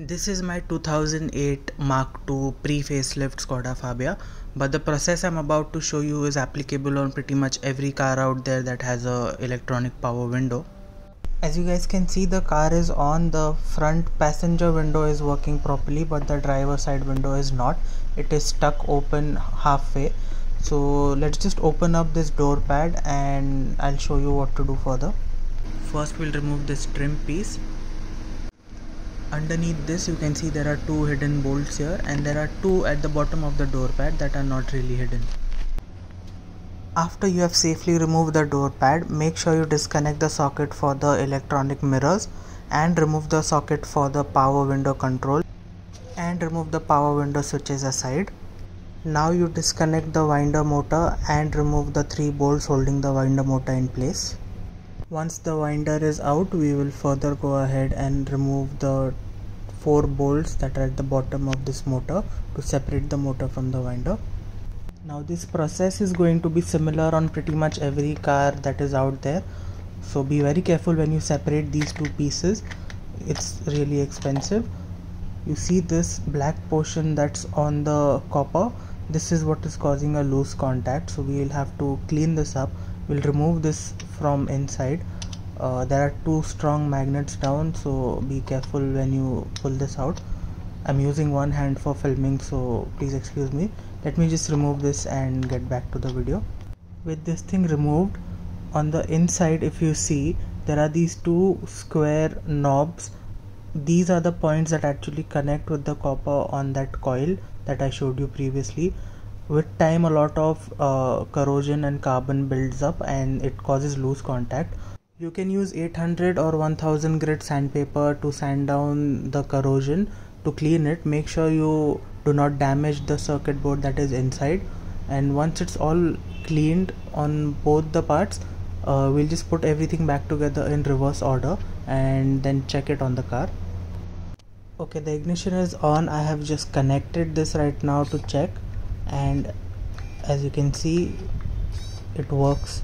This is my 2008 Mark II pre-facelift Skoda Fabia, but the process I'm about to show you is applicable on pretty much every car out there that has a electronic power window. As you guys can see, the car is on, the front passenger window is working properly, but the driver side window is not. It is stuck open halfway. So let's just open up this door pad and I'll show you what to do further. First we'll remove this trim piece. Underneath this you can see there are two hidden bolts here, and there are two at the bottom of the door pad that are not really hidden. After you have safely removed the door pad, make sure you disconnect the socket for the electronic mirrors and remove the socket for the power window control and remove the power window switches aside. Now you disconnect the winder motor and remove the three bolts holding the winder motor in place. Once the winder is out, we will further go ahead and remove the four bolts that are at the bottom of this motor to separate the motor from the winder. Now this process is going to be similar on pretty much every car that is out there, so be very careful when you separate these two pieces. It's really expensive. You see this black portion that's on the copper, this is what is causing a loose contact, so we will have to clean this up. We'll remove this from inside. There are two strong magnets down, so be careful when you pull this out. I'm using one hand for filming, so please excuse me. Let me just remove this and get back to the video. With this thing removed, on the inside if you see, there are these two square knobs. These are the points that actually connect with the copper on that coil that I showed you previously. With time, a lot of corrosion and carbon builds up and it causes loose contact. You can use 800 or 1000 grit sandpaper to sand down the corrosion to clean it. Make sure you do not damage the circuit board that is inside, and once it's all cleaned on both the parts, we'll just put everything back together in reverse order and then check it on the car. Okay, the ignition is on. I have just connected this right now to check, and as you can see, it works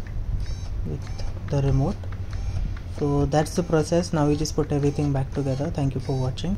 with the remote. So that's the process. Now we just put everything back together. Thank you for watching.